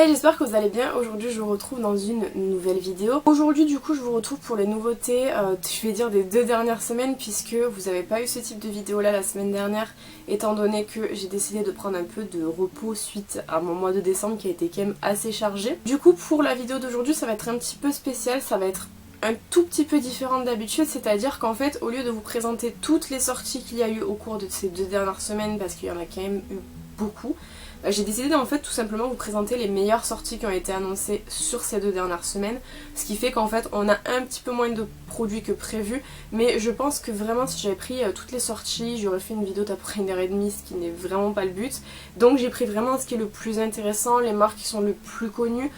Hey, j'espère que vous allez bien. Aujourd'hui je vous retrouve dans une nouvelle vidéo. Aujourd'hui du coup je vous retrouve pour les nouveautés, je vais dire des 2 dernières semaines, puisque vous n'avez pas eu ce type de vidéo là la semaine dernière, étant donné que j'ai décidé de prendre un peu de repos suite à mon mois de décembre qui a été quand même assez chargé. Du coup pour la vidéo d'aujourd'hui ça va être un petit peu spécial, ça va être un tout petit peu différent d'habitude, c'est-à-dire qu'en fait au lieu de vous présenter toutes les sorties qu'il y a eu au cours de ces 2 dernières semaines, parce qu'il y en a quand même eu beaucoup, j'ai décidé en fait tout simplement vous présenter les meilleures sorties qui ont été annoncées sur ces 2 dernières semaines, ce qui fait qu'en fait on a un petit peu moins de produits que prévu, mais je pense que vraiment si j'avais pris toutes les sorties j'aurais fait une vidéo d'à peu près 1h30, ce qui n'est vraiment pas le but. Donc j'ai pris vraiment ce qui est le plus intéressant, les marques qui sont le plus connues.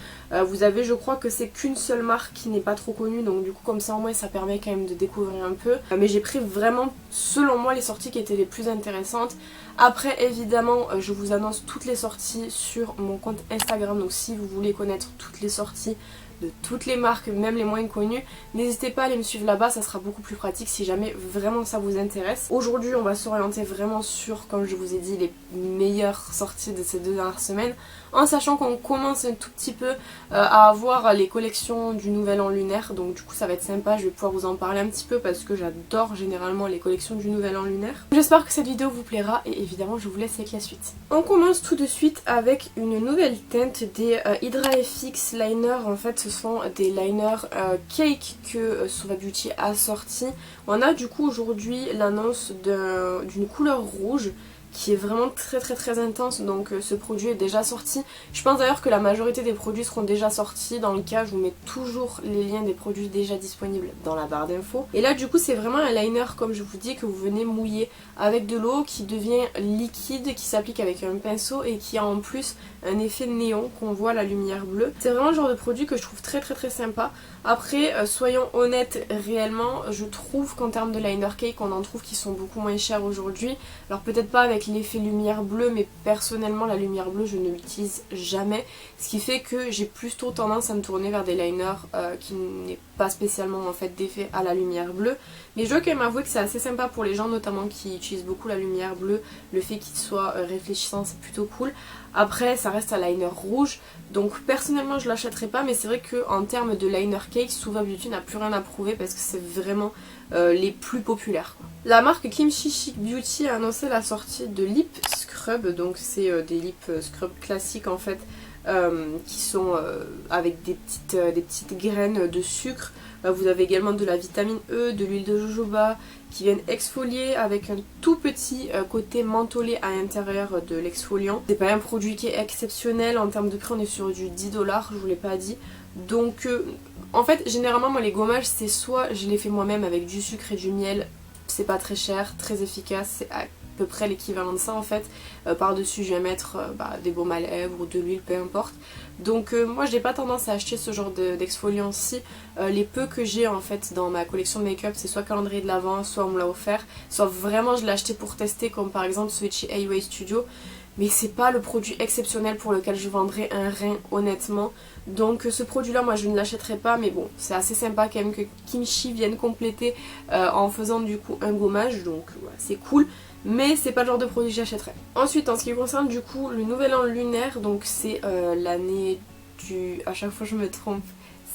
Vous avez, je crois que c'est qu'une seule marque qui n'est pas trop connue, donc du coup comme ça au moins ça permet quand même de découvrir un peu. Mais j'ai pris vraiment selon moi les sorties qui étaient les plus intéressantes. Après évidemment je vous annonce toutes les sorties sur mon compte Instagram, donc si vous voulez connaître toutes les sorties de toutes les marques, même les moins connues, n'hésitez pas à aller me suivre là-bas, ça sera beaucoup plus pratique si jamais vraiment ça vous intéresse. Aujourd'hui on va s'orienter vraiment sur, comme je vous ai dit, les meilleures sorties de ces 2 dernières semaines, en sachant qu'on commence un tout petit peu à avoir les collections du Nouvel An lunaire, donc du coup ça va être sympa, je vais pouvoir vous en parler un petit peu parce que j'adore généralement les collections du Nouvel An lunaire. J'espère que cette vidéo vous plaira et évidemment je vous laisse avec la suite. On commence tout de suite avec une nouvelle teinte des Hydra FX Liner. En fait ce sont des liners cake que Sauva Beauty a sorti. On a du coup aujourd'hui l'annonce d'une couleur rouge qui est vraiment très intense, donc ce produit est déjà sorti. Je pense d'ailleurs que la majorité des produits seront déjà sortis. Dans le cas, je vous mets toujours les liens des produits déjà disponibles dans la barre d'infos. Et là du coup c'est vraiment un liner, comme je vous dis, que vous venez mouiller avec de l'eau, qui devient liquide, qui s'applique avec un pinceau et qui a en plus un effet néon, qu'on voit la lumière bleue. C'est vraiment le genre de produit que je trouve très sympa. Après soyons honnêtes, réellement je trouve qu'en termes de liner cake on en trouve qui sont beaucoup moins chers aujourd'hui. Alors peut-être pas avec l'effet lumière bleue, mais personnellement la lumière bleue je ne l'utilise jamais, ce qui fait que j'ai plutôt tendance à me tourner vers des liners qui n'aient pas spécialement en fait d'effet à la lumière bleue. Mais je dois quand même avouer que c'est assez sympa pour les gens notamment qui utilisent beaucoup la lumière bleue, le fait qu'il soit réfléchissant c'est plutôt cool. Après ça reste un liner rouge, donc personnellement je l'achèterai pas, mais c'est vrai qu'en termes de liner cake, Sauva Beauty n'a plus rien à prouver parce que c'est vraiment les plus populaires quoi. La marque Kimchi Chic Beauty a annoncé la sortie de lip scrub, donc c'est des lip scrub classiques en fait, qui sont avec des petites graines de sucre. Vous avez également de la vitamine E, de l'huile de jojoba qui viennent exfolier avec un tout petit côté mentholé à l'intérieur de l'exfoliant. C'est pas un produit qui est exceptionnel, en termes de prix on est sur du 10 $, je vous l'ai pas dit. Donc en fait généralement moi les gommages c'est soit je les fais moi-même avec du sucre et du miel, c'est pas très cher, très efficace, c'est à peu près l'équivalent de ça en fait. Par dessus je vais mettre des baumes à lèvres ou de l'huile, peu importe. Donc moi j'ai pas tendance à acheter ce genre d'exfoliant ci. Les peu que j'ai en fait dans ma collection de make-up c'est soit calendrier de l'Avent, soit on me l'a offert, soit vraiment je l'ai acheté pour tester, comme par exemple celui de chez Away Studio. Mais c'est pas le produit exceptionnel pour lequel je vendrais un rein honnêtement. Donc ce produit là moi je ne l'achèterai pas, mais bon c'est assez sympa quand même que Kimchi vienne compléter en faisant du coup un gommage, donc voilà, c'est cool. Mais c'est pas le genre de produit que j'achèterais. Ensuite en ce qui concerne du coup le Nouvel An lunaire, donc c'est l'année du... à chaque fois je me trompe.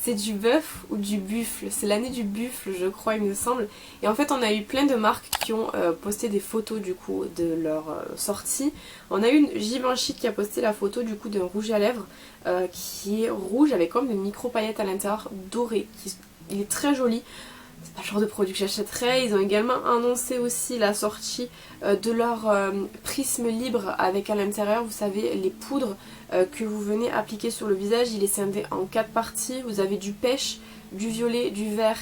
C'est du bœuf ou du buffle? C'est l'année du buffle je crois il me semble. Et en fait on a eu plein de marques qui ont posté des photos du coup de leur sortie. On a eu une Givenchy qui a posté la photo du coup d'un rouge à lèvres qui est rouge avec comme des micro paillettes à l'intérieur dorées. Il est très joli. C'est pas le genre de produit que j'achèterais. Ils ont également annoncé aussi la sortie de leur prisme libre avec à l'intérieur, vous savez, les poudres que vous venez appliquer sur le visage. Il est scindé en 4 parties. Vous avez du pêche, du violet, du vert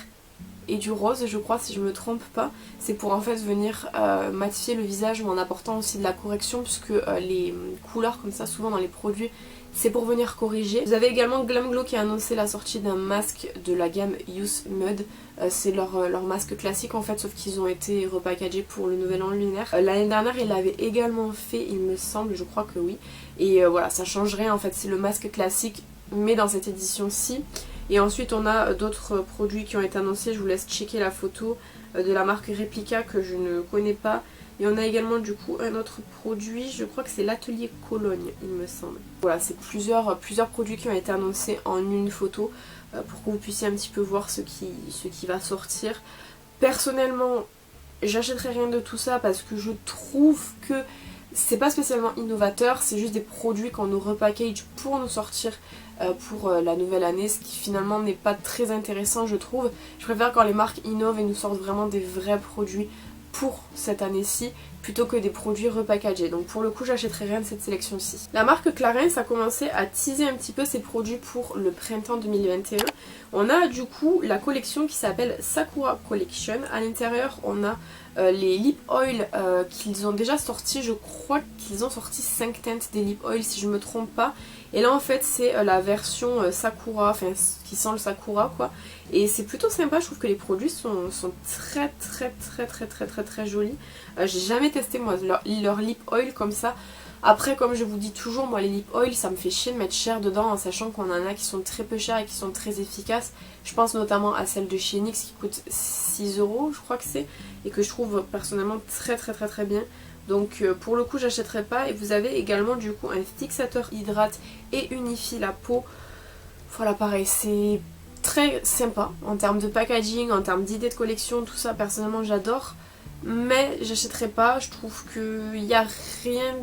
et du rose, je crois, si je me trompe pas. C'est pour en fait venir matifier le visage, mais en apportant aussi de la correction, puisque les couleurs comme ça, souvent dans les produits, c'est pour venir corriger. Vous avez également Glam Glow qui a annoncé la sortie d'un masque de la gamme Youth Mud. C'est leur masque classique en fait, sauf qu'ils ont été repackagés pour le Nouvel An lunaire. L'année dernière ils l'avaient également fait il me semble, je crois que oui. Et voilà, ça change rien en fait, c'est le masque classique mais dans cette édition-ci. Et ensuite on a d'autres produits qui ont été annoncés, je vous laisse checker la photo de la marque Replica que je ne connais pas. Et on a également du coup un autre produit, je crois que c'est l'Atelier Cologne il me semble. Voilà, c'est plusieurs produits qui ont été annoncés en une photo pour que vous puissiez un petit peu voir ce qui va sortir. Personnellement, j'achèterai rien de tout ça parce que je trouve que c'est pas spécialement innovateur, c'est juste des produits qu'on nous repackage pour nous sortir pour la nouvelle année, ce qui finalement n'est pas très intéressant je trouve. Je préfère quand les marques innovent et nous sortent vraiment des vrais produits pour cette année-ci plutôt que des produits repackagés. Donc pour le coup j'achèterai rien de cette sélection-ci. La marque Clarins a commencé à teaser un petit peu ses produits pour le printemps 2021. On a du coup la collection qui s'appelle Sakura Collection. À l'intérieur on a les lip oil qu'ils ont déjà sortis. Je crois qu'ils ont sorti 5 teintes des lip oil si je me trompe pas. Et là en fait c'est la version Sakura, enfin qui sent le Sakura quoi. Et c'est plutôt sympa, je trouve que les produits sont très jolis. J'ai jamais testé moi leur lip oil comme ça. Après comme je vous dis toujours, moi les lip oil ça me fait chier de mettre cher dedans en sachant qu'on en a qui sont très peu chers et qui sont très efficaces. Je pense notamment à celle de chez NYX qui coûte 6 € je crois que c'est. Et que je trouve personnellement très bien. Donc pour le coup j'achèterai pas. Et vous avez également du coup un fixateur hydrate et unifie la peau. Voilà pareil c'est très sympa en termes de packaging, en termes d'idées de collection, tout ça personnellement j'adore. Mais j'achèterai pas, je trouve qu'il n'y a rien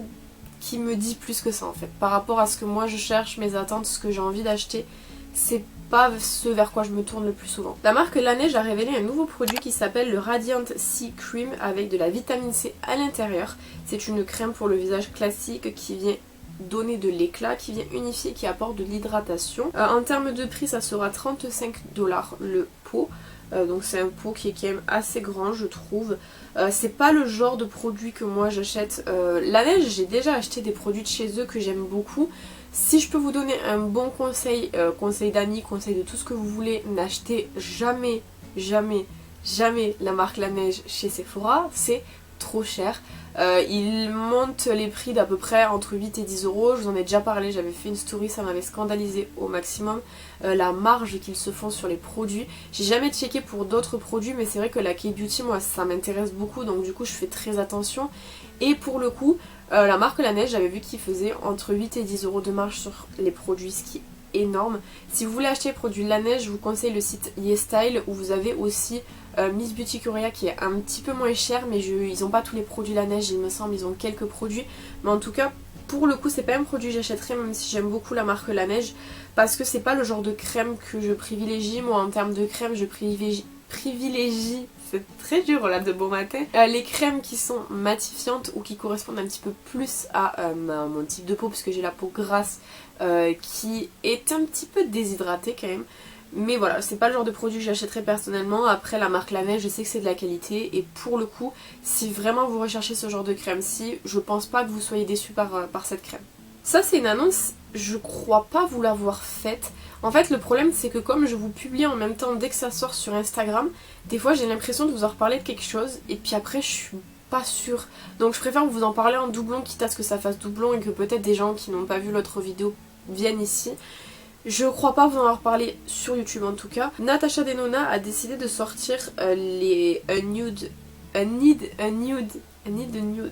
qui me dit plus que ça en fait. Par rapport à ce que moi je cherche, mes attentes, ce que j'ai envie d'acheter, c'est pas ce vers quoi je me tourne le plus souvent. La marque Laneige a révélé un nouveau produit qui s'appelle le Radiant C Cream avec de la vitamine C à l'intérieur. C'est une crème pour le visage classique qui vient donner de l'éclat, qui vient unifier, qui apporte de l'hydratation. En termes de prix ça sera 35 $ le pot. Donc c'est un pot qui est quand même assez grand je trouve. C'est pas le genre de produit que moi j'achète. Laneige, j'ai déjà acheté des produits de chez eux que j'aime beaucoup. Si je peux vous donner un bon conseil, conseil d'Annie, conseil de tout ce que vous voulez, n'achetez jamais la marque Laneige chez Sephora, c'est trop cher. Ils montent les prix d'à peu près entre 8 et 10 €. Je vous en ai déjà parlé, j'avais fait une story, ça m'avait scandalisé au maximum. La marge qu'ils se font sur les produits. J'ai jamais checké pour d'autres produits, mais c'est vrai que la K-Beauty, moi ça m'intéresse beaucoup, donc du coup je fais très attention. Et pour le coup, la marque Laneige, j'avais vu qu'ils faisaient entre 8 et 10 € de marge sur les produits, ce qui est énorme. Si vous voulez acheter les produits Laneige, je vous conseille le site YesStyle où vous avez aussi Miss Beauty Korea qui est un petit peu moins cher, mais ils n'ont pas tous les produits Laneige il me semble, ils ont quelques produits. Mais en tout cas, pour le coup, c'est pas un produit que j'achèterais même si j'aime beaucoup la marque Laneige parce que c'est pas le genre de crème que je privilégie. Moi en termes de crème, je privilégie, c'est très dur là de bon matin, les crèmes qui sont matifiantes ou qui correspondent un petit peu plus à mon type de peau, parce que j'ai la peau grasse qui est un petit peu déshydratée quand même. Mais voilà, c'est pas le genre de produit que j'achèterais personnellement. Après la marque Laneige, je sais que c'est de la qualité. Et pour le coup, si vraiment vous recherchez ce genre de crème-ci, je pense pas que vous soyez déçus par cette crème. Ça c'est une annonce, je crois pas vous l'avoir faite. En fait le problème c'est que comme je vous publie en même temps dès que ça sort sur Instagram, des fois j'ai l'impression de vous en reparler de quelque chose et puis après je suis pas sûre. Donc je préfère vous en parler en doublon, quitte à ce que ça fasse doublon et que peut-être des gens qui n'ont pas vu l'autre vidéo viennent ici. Je crois pas vous en reparler sur YouTube en tout cas. Natasha Denona a décidé de sortir les nude,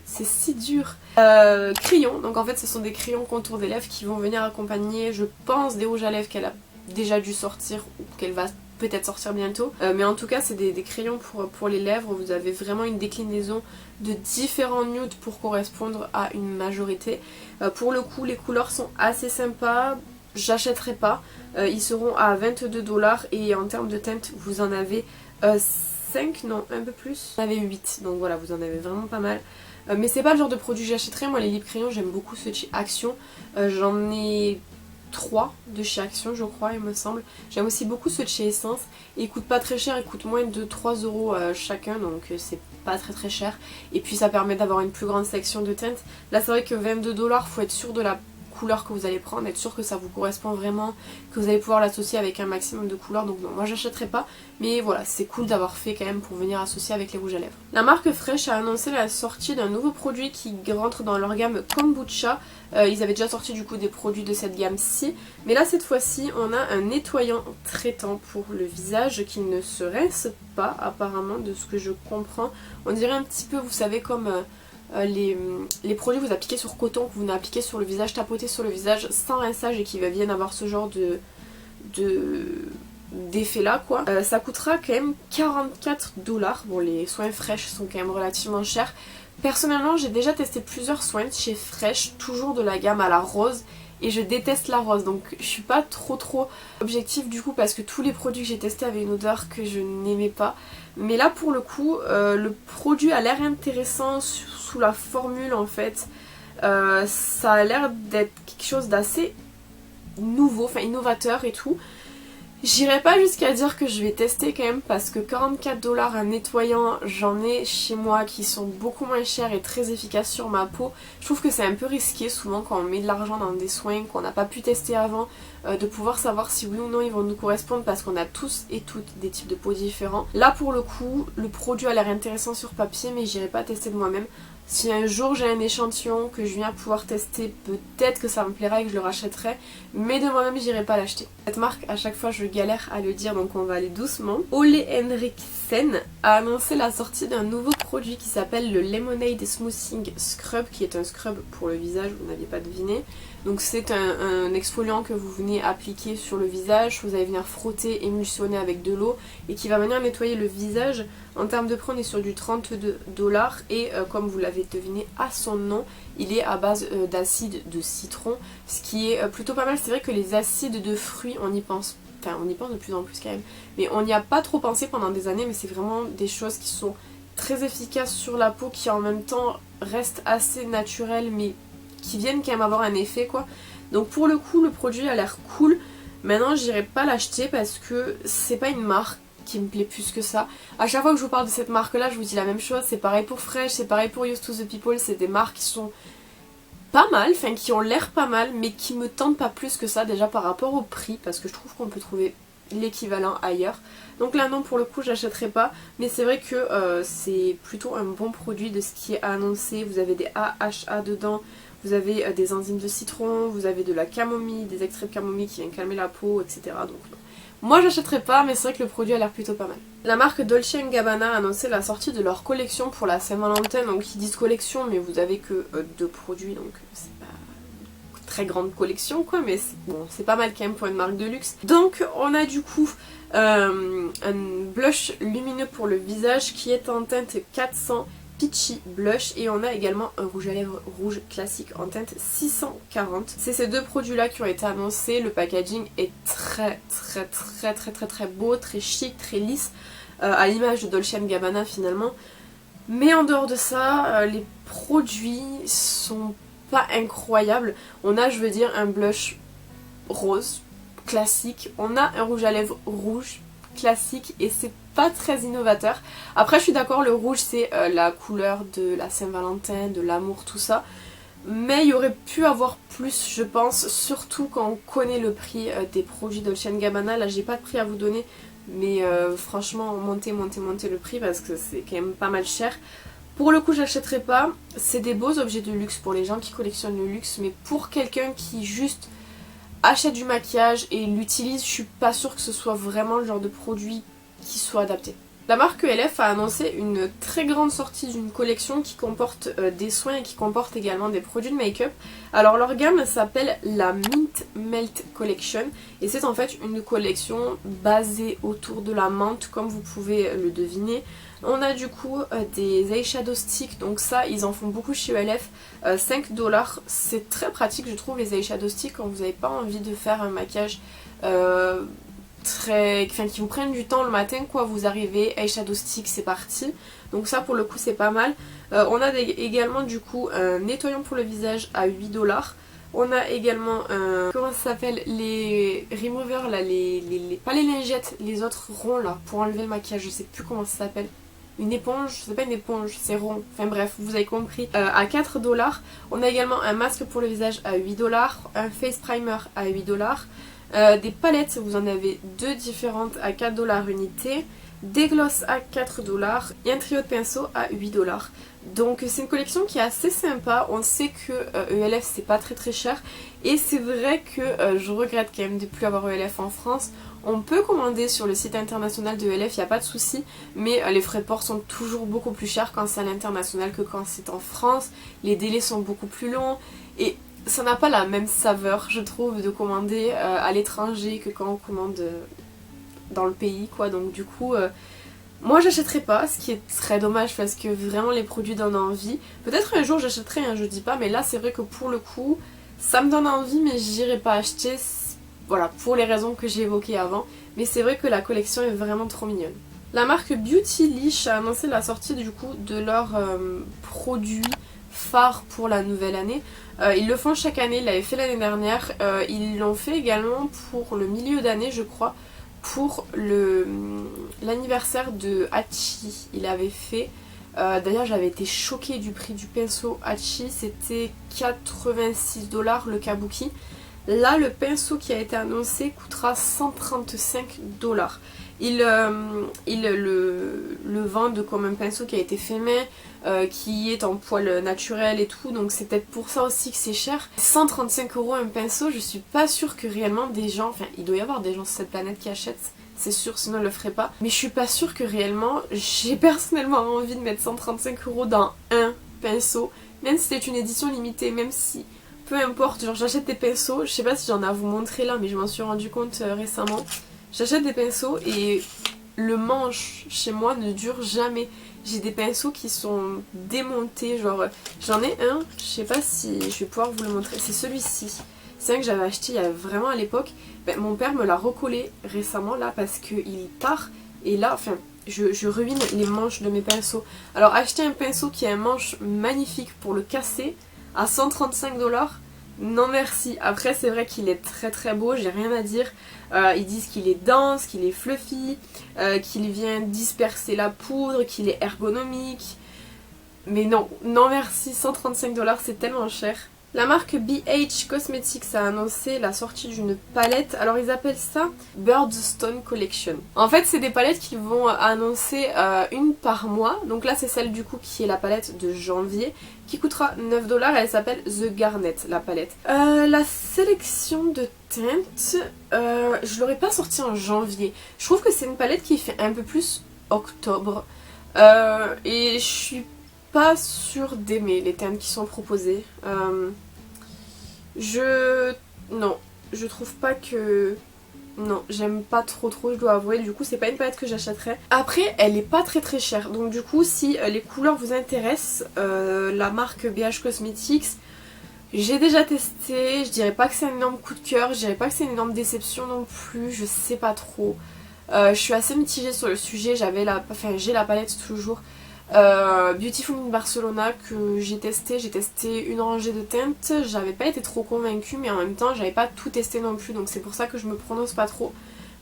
c'est si dur. Crayons, donc en fait ce sont des crayons contour des lèvres qui vont venir accompagner, je pense, des rouges à lèvres qu'elle a déjà dû sortir ou qu'elle va peut-être sortir bientôt. Mais en tout cas c'est des crayons pour les lèvres. Vous avez vraiment une déclinaison de différents nudes pour correspondre à une majorité. Pour le coup les couleurs sont assez sympas. J'achèterai pas. Ils seront à 22 $ et en termes de teinte vous en avez 5, non un peu plus. Vous en avez 8, donc voilà vous en avez vraiment pas mal. Mais c'est pas le genre de produit que j'achèterais. Moi les lip crayons j'aime beaucoup ceux de chez Action. J'en ai 3 de chez Action je crois il me semble. J'aime aussi beaucoup ceux de chez Essence. Ils coûtent pas très cher, ils coûtent moins de 3 € chacun, donc c'est pas très cher. Et puis ça permet d'avoir une plus grande sélection de teintes. Là c'est vrai que 22 $, faut être sûr de la couleurs que vous allez prendre, être sûr que ça vous correspond vraiment, que vous allez pouvoir l'associer avec un maximum de couleurs. Donc non, moi j'achèterai pas, mais voilà, c'est cool d'avoir fait quand même pour venir associer avec les rouges à lèvres. La marque Fresh a annoncé la sortie d'un nouveau produit qui rentre dans leur gamme Kombucha. Ils avaient déjà sorti du coup des produits de cette gamme-ci, mais là cette fois-ci on a un nettoyant traitant pour le visage qui ne se rince pas apparemment, de ce que je comprends. On dirait un petit peu, vous savez, comme les produits que vous appliquez sur coton, que vous appliquez sur le visage, tapoter sur le visage sans rinçage et qui viennent avoir ce genre d'effet là quoi. Ça coûtera quand même 44$. Bon, les soins Fresh sont quand même relativement chers. Personnellement j'ai déjà testé plusieurs soins chez Fresh, toujours de la gamme à la rose, et je déteste la rose, donc je suis pas trop objective du coup parce que tous les produits que j'ai testés avaient une odeur que je n'aimais pas. Mais là pour le coup le produit a l'air intéressant sous la formule en fait. Ça a l'air d'être quelque chose d'assez nouveau, enfin innovateur et tout. J'irai pas jusqu'à dire que je vais tester quand même parce que 44$ un nettoyant, j'en ai chez moi qui sont beaucoup moins chers et très efficaces sur ma peau. Je trouve que c'est un peu risqué souvent quand on met de l'argent dans des soins qu'on n'a pas pu tester avant, de pouvoir savoir si oui ou non ils vont nous correspondre parce qu'on a tous et toutes des types de peau différents. Là pour le coup, le produit a l'air intéressant sur papier mais j'irai pas tester de moi-même. Si un jour j'ai un échantillon que je viens pouvoir tester, peut-être que ça me plaira et que je le rachèterai, mais de moi-même j'irai pas l'acheter. Cette marque, à chaque fois je galère à le dire, donc on va aller doucement. Ole Henriksen a annoncé la sortie d'un nouveau produit qui s'appelle le Lemonade Smoothing Scrub, qui est un scrub pour le visage, vous n'aviez pas deviné. Donc c'est un exfoliant que vous venez appliquer sur le visage, vous allez venir frotter, émulsionner avec de l'eau et qui va venir nettoyer le visage. En termes de prix on est sur du 32$ et comme vous l'avez deviné à son nom, il est à base d'acide de citron, ce qui est plutôt pas mal. C'est vrai que les acides de fruits on y pense, enfin on y pense de plus en plus quand même, mais on n'y a pas trop pensé pendant des années, mais c'est vraiment des choses qui sont très efficaces sur la peau, qui en même temps restent assez naturelles mais qui viennent quand même avoir un effet quoi. Donc pour le coup le produit a l'air cool. Maintenant j'irai pas l'acheter parce que c'est pas une marque qui me plaît plus que ça. À chaque fois que je vous parle de cette marque là je vous dis la même chose, c'est pareil pour Fresh, c'est pareil pour Used to the People, c'est des marques qui sont pas mal, enfin qui ont l'air pas mal mais qui me tentent pas plus que ça déjà par rapport au prix parce que je trouve qu'on peut trouver l'équivalent ailleurs. Donc là non pour le coup j'achèterai pas, mais c'est vrai que c'est plutôt un bon produit de ce qui est annoncé. Vous avez des AHA dedans, vous avez des enzymes de citron, vous avez de la camomille, des extraits de camomille qui viennent calmer la peau, etc. Donc non. Moi j'achèterai pas, mais c'est vrai que le produit a l'air plutôt pas mal. La marque Dolce & Gabbana a annoncé la sortie de leur collection pour la Saint-Valentin. Donc ils disent collection mais vous avez que 2 produits, donc c'est pas une très grande collection quoi, mais bon c'est pas mal quand même pour une marque de luxe. Donc on a du coup un blush lumineux pour le visage qui est en teinte 400 Peachy Blush, et on a également un rouge à lèvres rouge classique en teinte 640. C'est ces deux produits là qui ont été annoncés. Le packaging est très beau, très chic, très lisse, à l'image de Dolce & Gabbana finalement. Mais en dehors de ça, les produits sont pas incroyables. On a, je veux dire, un blush rose classique, on a un rouge à lèvres rouge classique et c'est pas très innovateur. Après je suis d'accord, le rouge c'est la couleur de la Saint-Valentin, de l'amour, tout ça, mais il y aurait pu avoir plus je pense, surtout quand on connaît le prix des produits Dolce & Gabbana. Là j'ai pas de prix à vous donner, mais franchement montez le prix parce que c'est quand même pas mal cher. Pour le coup j'achèterai pas, c'est des beaux objets de luxe pour les gens qui collectionnent le luxe, mais pour quelqu'un qui juste achète du maquillage et l'utilise, je suis pas sûre que ce soit vraiment le genre de produit qui soit adapté. La marque ELF a annoncé une très grande sortie d'une collection qui comporte des soins et qui comporte également des produits de make-up. Alors leur gamme s'appelle la Mint Melt Collection et c'est en fait une collection basée autour de la menthe comme vous pouvez le deviner. On a du coup des eyeshadow sticks, donc ça ils en font beaucoup chez ELF, 5$, c'est très pratique je trouve les eyeshadow sticks quand vous n'avez pas envie de faire un maquillage qui vous prennent du temps le matin quoi, vous arrivez, eyeshadow stick c'est parti, donc ça pour le coup c'est pas mal. On a également du coup un nettoyant pour le visage à 8$. On a également comment ça s'appelle, les removers là, pas les lingettes, les autres ronds là pour enlever le maquillage, je sais plus comment ça s'appelle. une éponge, c'est pas une éponge, c'est rond, enfin bref, vous avez compris, à 4 $. On a également un masque pour le visage à 8 $, un face primer à 8 $, des palettes, vous en avez deux différentes à 4 $ unité, des glosses à 4 $ et un trio de pinceaux à 8 $. Donc c'est une collection qui est assez sympa, on sait que ELF c'est pas très cher et c'est vrai que je regrette quand même de plus avoir ELF en France. On peut commander sur le site international de ELF, il n'y a pas de souci, mais les frais de port sont toujours beaucoup plus chers quand c'est à l'international que quand c'est en France. Les délais sont beaucoup plus longs et ça n'a pas la même saveur je trouve de commander à l'étranger que quand on commande dans le pays quoi. Donc du coup... moi j'achèterai pas, ce qui est très dommage parce que vraiment les produits donnent envie. Peut-être un jour j'achèterai, hein, je dis pas, mais là c'est vrai que pour le coup ça me donne envie mais j'irai pas acheter, voilà, pour les raisons que j'ai évoquées avant. Mais c'est vrai que la collection est vraiment trop mignonne. La marque Beautylish a annoncé la sortie du coup de leurs produits phares pour la nouvelle année. Ils le font chaque année, ils l'avaient fait l'année dernière, ils l'ont fait également pour le milieu d'année je crois. Pour l'anniversaire de Hachi, il avait fait, d'ailleurs j'avais été choquée du prix du pinceau Hachi, c'était 86 $ le kabuki. Là le pinceau qui a été annoncé coûtera 135 $. Ils le vendent comme un pinceau qui a été fait main, qui est en poil naturel et tout, donc c'est peut-être pour ça aussi que c'est cher. 135 € un pinceau, je suis pas sûre que réellement des gens, enfin il doit y avoir des gens sur cette planète qui achètent, c'est sûr, sinon ils le feraient pas, mais je suis pas sûre que réellement j'ai personnellement envie de mettre 135 € dans un pinceau, même si c'est une édition limitée, même si... peu importe, genre j'achète des pinceaux, je sais pas si j'en ai à vous montrer là, mais je m'en suis rendu compte récemment. J'achète des pinceaux et le manche chez moi ne dure jamais. J'ai des pinceaux qui sont démontés, genre j'en ai un, je sais pas si je vais pouvoir vous le montrer, c'est celui-ci. C'est un que j'avais acheté il y a vraiment à l'époque. Ben, mon père me l'a recollé récemment là parce qu'il part et là, enfin... Je ruine les manches de mes pinceaux. Alors acheter un pinceau qui a un manche magnifique pour le casser à 135 $, non merci. Après c'est vrai qu'il est très très beau, j'ai rien à dire. Ils disent qu'il est dense, qu'il est fluffy, qu'il vient disperser la poudre, qu'il est ergonomique. Mais non, non merci, 135 $ c'est tellement cher. La marque BH Cosmetics a annoncé la sortie d'une palette, alors ils appellent ça Birdstone Collection. En fait c'est des palettes qu'ils vont annoncer une par mois, donc là c'est celle du coup qui est la palette de janvier, qui coûtera 9 $, elle s'appelle The Garnet la palette. La sélection de teintes, je l'aurais pas sortie en janvier, je trouve que c'est une palette qui fait un peu plus octobre, et je suis pas sûre d'aimer les teintes qui sont proposées. Non, je trouve pas que... Non, j'aime pas trop, je dois avouer. Du coup, c'est pas une palette que j'achèterais. Après, elle est pas très chère. Donc du coup, si les couleurs vous intéressent, la marque BH Cosmetics, j'ai déjà testé. Je dirais pas que c'est un énorme coup de cœur. Je dirais pas que c'est une énorme déception non plus. Je sais pas trop. Je suis assez mitigée sur le sujet. J'ai la palette toujours. Beautiful in Barcelona que j'ai testé une rangée de teintes, j'avais pas été trop convaincue mais en même temps j'avais pas tout testé non plus, donc c'est pour ça que je me prononce pas trop.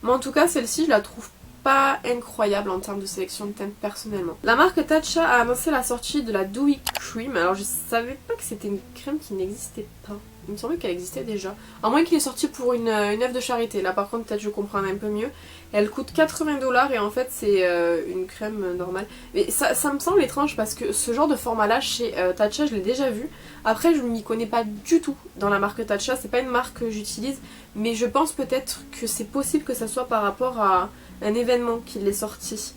Mais en tout cas celle-ci je la trouve pas incroyable en termes de sélection de teintes personnellement. La marque Tatcha a annoncé la sortie de la Dewy Cream, alors je savais pas que c'était une crème qui n'existait pas. Il me semblait qu'elle existait déjà. À moins qu'il est sorti pour une œuvre de charité. Là par contre peut-être je comprends un peu mieux. Elle coûte 80 $ et en fait c'est une crème normale. Mais ça me semble étrange parce que ce genre de format là chez Tatcha je l'ai déjà vu. Après je m'y connais pas du tout dans la marque Tatcha. C'est pas une marque que j'utilise. Mais je pense peut-être que c'est possible que ça soit par rapport à un événement qu'il est sorti.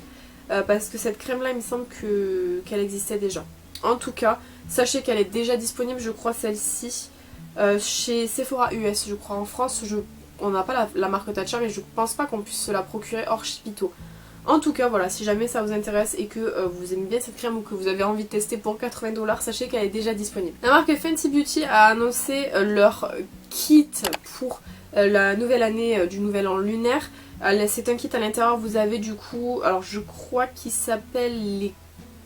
Parce que cette crème là il me semble qu'elle existait déjà. En tout cas sachez qu'elle est déjà disponible je crois celle-ci. Chez Sephora US je crois. En France on n'a pas la marque Tatcha mais je pense pas qu'on puisse se la procurer hors Chipito. En tout cas voilà, si jamais ça vous intéresse et que vous aimez bien cette crème ou que vous avez envie de tester pour 80 $, sachez qu'elle est déjà disponible. La marque Fenty Beauty a annoncé leur kit pour la nouvelle année du nouvel an lunaire. C'est un kit à l'intérieur, vous avez du coup, alors je crois qu'il s'appelle les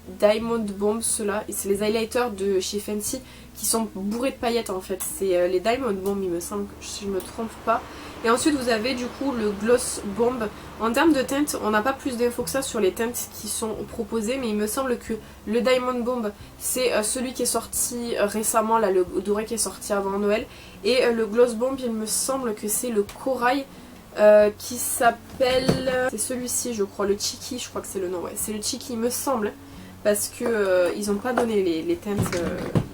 Diamond Bomb, ceux-là. Et c'est les highlighters de chez Fenty qui sont bourrés de paillettes en fait. C'est les Diamond Bomb, il me semble, si je me trompe pas. Et ensuite vous avez du coup le Gloss Bomb. En termes de teintes, on n'a pas plus d'infos que ça sur les teintes qui sont proposées, mais il me semble que le Diamond Bomb c'est celui qui est sorti récemment, là le doré qui est sorti avant Noël. Et le Gloss Bomb, il me semble que c'est le Corail qui s'appelle... C'est celui-ci je crois, le Cheeky, je crois que c'est le nom, ouais. C'est le Cheeky il me semble, parce que ils n'ont pas donné les teintes...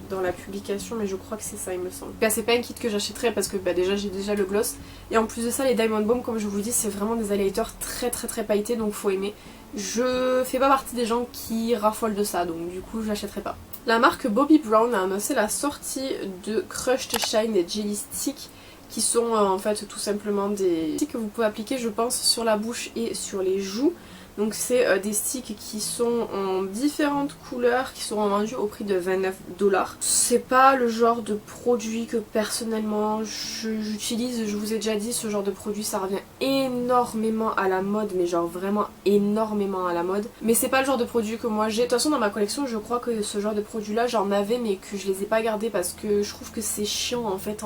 dans la publication, mais je crois que c'est ça il me semble. Bah, c'est pas un kit que j'achèterais parce que déjà j'ai déjà le gloss, et en plus de ça les Diamond Bomb, comme je vous dis, c'est vraiment des highlighters très pailletés, donc faut aimer. Je fais pas partie des gens qui raffolent de ça, donc du coup je l'achèterai pas. La marque Bobbi Brown a annoncé la sortie de Crushed Shine et Jelly Stick, qui sont en fait tout simplement des sticks que vous pouvez appliquer je pense sur la bouche et sur les joues. Donc c'est des sticks qui sont en différentes couleurs, qui seront vendus au prix de 29 $. C'est pas le genre de produit que personnellement j'utilise, je vous ai déjà dit, ce genre de produit ça revient énormément à la mode, mais genre vraiment énormément à la mode. Mais c'est pas le genre de produit que moi j'ai. De toute façon dans ma collection je crois que ce genre de produit là j'en avais, mais que je les ai pas gardés parce que je trouve que c'est chiant en fait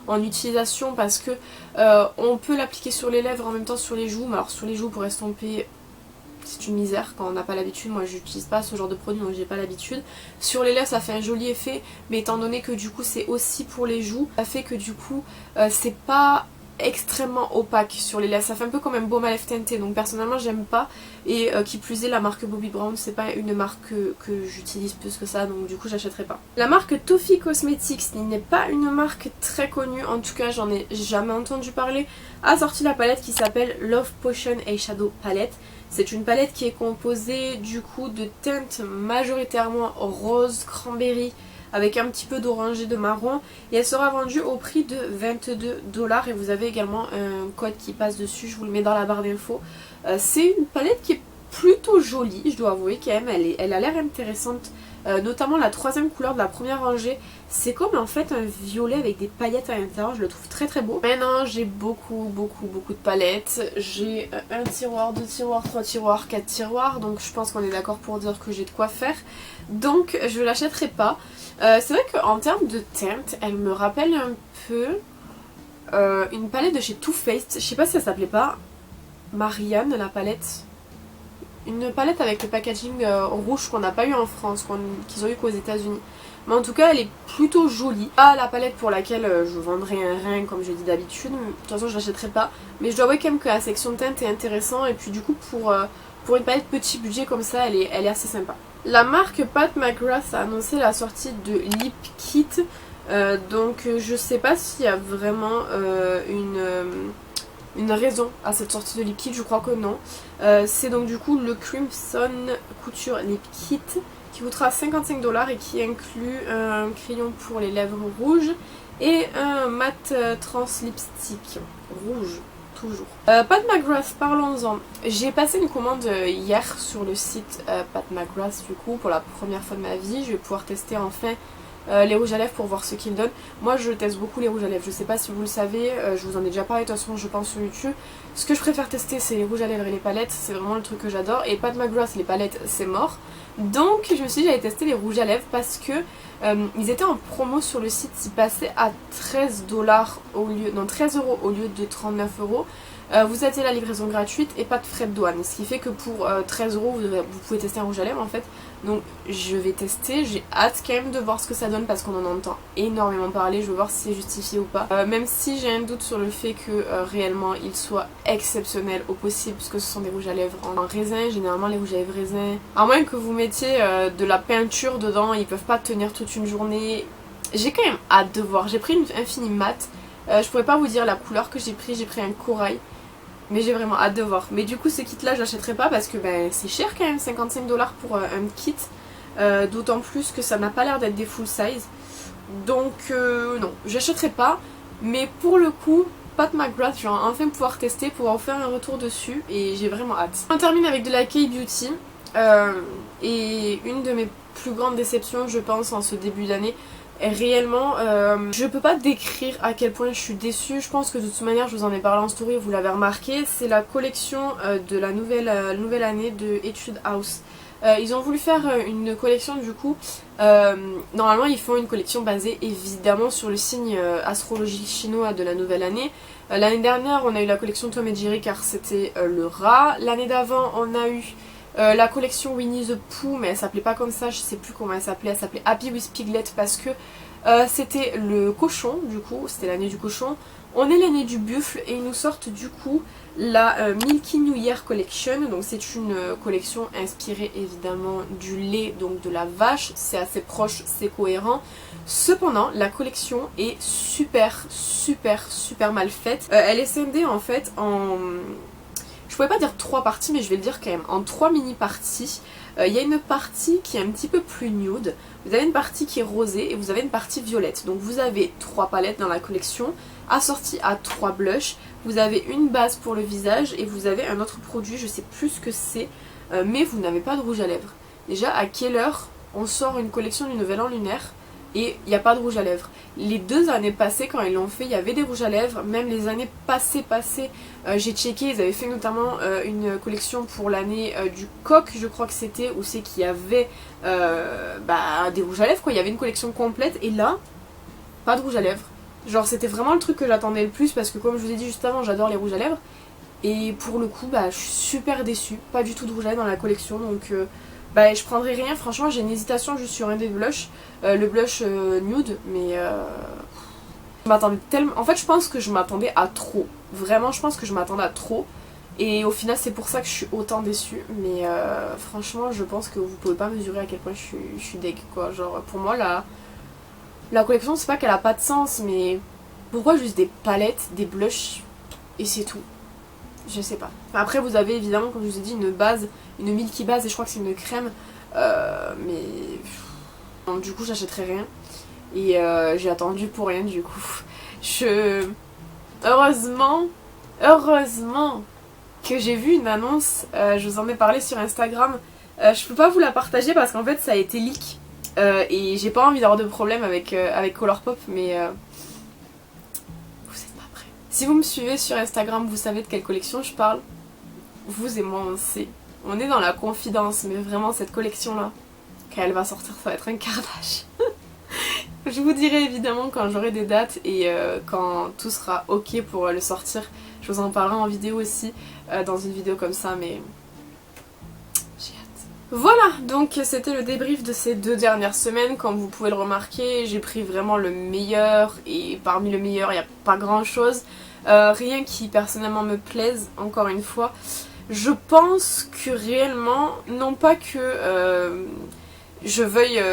en utilisation, parce que on peut l'appliquer sur les lèvres en même temps sur les joues, mais alors sur les joues pour estomper c'est une misère quand on n'a pas l'habitude. Moi j'utilise pas ce genre de produit donc j'ai pas l'habitude. Sur les lèvres ça fait un joli effet, mais étant donné que du coup c'est aussi pour les joues, ça fait que du coup c'est pas extrêmement opaque sur les lèvres, ça fait un peu comme un baume à lèvres teinté, donc personnellement j'aime pas. Et qui plus est, la marque Bobbi Brown c'est pas une marque que j'utilise plus que ça, donc du coup j'achèterai pas. La marque Toffee Cosmetics n'est pas une marque très connue, en tout cas j'en ai jamais entendu parler, a sorti la palette qui s'appelle Love Potion Eyeshadow Palette. C'est une palette qui est composée du coup de teintes majoritairement rose, cranberry, avec un petit peu d'orange et de marron, et elle sera vendue au prix de 22 $, et vous avez également un code qui passe dessus, je vous le mets dans la barre d'infos. C'est une palette qui est plutôt jolie, je dois avouer quand même, elle a l'air intéressante. Notamment la troisième couleur de la première rangée, c'est comme en fait un violet avec des paillettes à l'intérieur, je le trouve très beau. Maintenant j'ai beaucoup de palettes, j'ai un tiroir, 2 tiroirs, 3 tiroirs, 4 tiroirs, donc je pense qu'on est d'accord pour dire que j'ai de quoi faire, donc je l'achèterai pas. C'est vrai qu'en termes de teinte, elle me rappelle un peu une palette de chez Too Faced, je sais pas si ça s'appelait pas Marianne la palette. Une palette avec le packaging rouge qu'on n'a pas eu en France, qu'ils ont eu qu'aux États-Unis. Mais en tout cas, elle est plutôt jolie. Pas la palette pour laquelle je vendrais un rein, comme je dis d'habitude. De toute façon, je l'achèterai pas. Mais je dois avouer quand même que la section de teinte est intéressante. Et puis du coup, pour une palette petit budget comme ça, elle est assez sympa. La marque Pat McGrath a annoncé la sortie de Lip Kit. Donc je sais pas s'il y a vraiment une raison à cette sortie de Lip Kit, je crois que non. C'est donc du coup le Crimson Couture Lip Kit qui coûtera 55 $ et qui inclut un crayon pour les lèvres rouges et un mat trans lipstick rouge. Toujours. Pat McGrath, parlons-en. J'ai passé une commande hier sur le site Pat McGrath du coup pour la première fois de ma vie. Je vais pouvoir tester enfin les rouges à lèvres pour voir ce qu'ils donnent. Moi je teste beaucoup les rouges à lèvres, je sais pas si vous le savez, je vous en ai déjà parlé de toute façon je pense sur YouTube. Ce que je préfère tester c'est les rouges à lèvres et les palettes, c'est vraiment le truc que j'adore. Et Pat McGrath les palettes c'est mort. Donc je me suis dit j'allais tester les rouges à lèvres parce que ils étaient en promo sur le site, ils passaient à 13 € au lieu de 39 €. Vous avez la livraison gratuite et pas de frais de douane, ce qui fait que pour 13 € vous pouvez tester un rouge à lèvres en fait. Donc je vais tester, j'ai hâte quand même de voir ce que ça donne parce qu'on en entend énormément parler, je veux voir si c'est justifié ou pas. Même si j'ai un doute sur le fait que réellement il soit exceptionnel au possible, puisque ce sont des rouges à lèvres en raisin, généralement les rouges à lèvres raisin, à moins que vous mettiez de la peinture dedans, ils peuvent pas tenir toute une journée. J'ai quand même hâte de voir, j'ai pris un fini mat, je pourrais pas vous dire la couleur que j'ai pris un corail. Mais j'ai vraiment hâte de voir. Mais du coup ce kit là je l'achèterai pas parce que c'est cher quand même, 55 $ pour un kit. D'autant plus que ça n'a pas l'air d'être des full size. Donc non, j'achèterai pas. Mais pour le coup, Pat McGrath, je vais enfin pouvoir tester, pouvoir faire un retour dessus. Et j'ai vraiment hâte. On termine avec de la K-Beauty. Et une de mes plus grandes déceptions je pense en ce début d'année. Réellement, je peux pas décrire à quel point je suis déçue. Je pense que de toute manière je vous en ai parlé en story, vous l'avez remarqué. C'est la collection de la nouvelle année de Etude House. Ils ont voulu faire une collection du coup. Normalement ils font une collection basée évidemment sur le signe astrologique chinois de la nouvelle année. L'année dernière on a eu la collection Tom et Jerry car c'était le rat. L'année d'avant on a eu la collection Winnie the Pooh, mais elle s'appelait pas comme ça, je sais plus comment elle s'appelait Happy with Piglet parce que c'était le cochon du coup, c'était l'année du cochon. On est l'année du buffle et ils nous sortent du coup la Milky New Year Collection. Donc c'est une collection inspirée évidemment du lait, donc de la vache, c'est assez proche, c'est cohérent. Cependant la collection est super mal faite. Elle est scindée en fait en... Je pourrais pas dire 3 parties mais je vais le dire quand même, en 3 mini parties. Il y a une partie qui est un petit peu plus nude, vous avez une partie qui est rosée et vous avez une partie violette. Donc vous avez 3 palettes dans la collection, assorties à 3 blushs. Vous avez une base pour le visage et vous avez un autre produit, je sais plus ce que c'est, mais vous n'avez pas de rouge à lèvres. Déjà à quelle heure on sort une collection du Nouvel An lunaire et il n'y a pas de rouge à lèvres? Les 2 années passées quand ils l'ont fait, il y avait des rouges à lèvres. Même les années passées, j'ai checké, ils avaient fait notamment une collection pour l'année du coq, je crois que c'était, où c'est qu'il y avait des rouges à lèvres quoi. Il y avait une collection complète et là, pas de rouge à lèvres. Genre c'était vraiment le truc que j'attendais le plus parce que comme je vous ai dit juste avant, j'adore les rouges à lèvres. Et pour le coup, je suis super déçue. Pas du tout de rouge à lèvres dans la collection, donc je prendrai rien. Franchement, j'ai une hésitation juste sur un des blushs, le blush nude, mais je m'attendais tellement... En fait, je pense que je m'attendais à trop. Vraiment, je pense que je m'attendais à trop. Et au final, c'est pour ça que je suis autant déçue. Mais franchement, je pense que vous pouvez pas mesurer à quel point je suis deg, quoi. Genre, pour moi, la collection, c'est pas qu'elle a pas de sens, mais pourquoi juste des palettes, des blushs et c'est tout? Je sais pas. Après vous avez évidemment, comme je vous ai dit, une base, une milky base et je crois que c'est une crème. Mais donc, du coup j'achèterai rien. Et j'ai attendu pour rien du coup. Heureusement que j'ai vu une annonce, je vous en ai parlé sur Instagram. Je peux pas vous la partager parce qu'en fait ça a été leak. Et j'ai pas envie d'avoir de problème avec Colourpop, mais vous êtes pas prêts. Si vous me suivez sur Instagram, vous savez de quelle collection je parle. Vous et moi on sait. On est dans la confidence, mais vraiment cette collection là, quand elle va sortir, ça va être un carnage. Je vous dirai évidemment quand j'aurai des dates et quand tout sera ok pour le sortir. Je vous en parlerai en vidéo aussi, dans une vidéo comme ça, mais... Voilà, donc c'était le débrief de ces 2 dernières semaines. Comme vous pouvez le remarquer, j'ai pris vraiment le meilleur et parmi le meilleur, il n'y a pas grand chose. Rien qui personnellement me plaise, encore une fois. Je pense que réellement, non pas que je veuille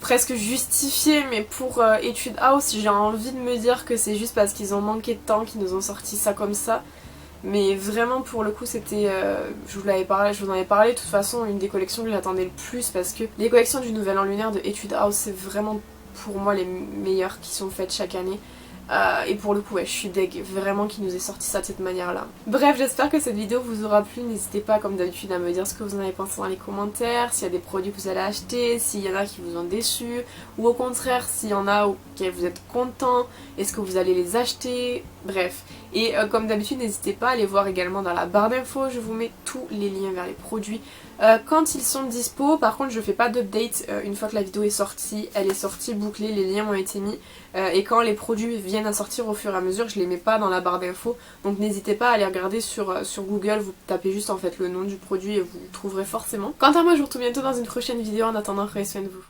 presque justifier, mais pour Etude House, j'ai envie de me dire que c'est juste parce qu'ils ont manqué de temps qu'ils nous ont sorti ça comme ça. Mais vraiment pour le coup c'était, je vous en avais parlé, de toute façon une des collections que j'attendais le plus parce que les collections du Nouvel An lunaire de Etude House c'est vraiment pour moi les meilleures qui sont faites chaque année. Et pour le coup je suis deg vraiment qu'il nous ait sorti ça de cette manière là. Bref, j'espère que cette vidéo vous aura plu, n'hésitez pas comme d'habitude à me dire ce que vous en avez pensé dans les commentaires, s'il y a des produits que vous allez acheter, s'il y en a qui vous ont déçu, ou au contraire s'il y en a auxquels vous êtes content, est-ce que vous allez les acheter, bref. Et comme d'habitude n'hésitez pas à aller voir également dans la barre d'infos, je vous mets tous les liens vers les produits quand ils sont dispo. Par contre je fais pas d'update une fois que la vidéo est sortie, elle est sortie bouclée, les liens ont été mis et quand les produits viennent à sortir au fur et à mesure je les mets pas dans la barre d'infos, donc n'hésitez pas à aller regarder sur Google, vous tapez juste en fait le nom du produit et vous le trouverez forcément. Quant à moi je vous retrouve bientôt dans une prochaine vidéo, en attendant prenez soin de vous.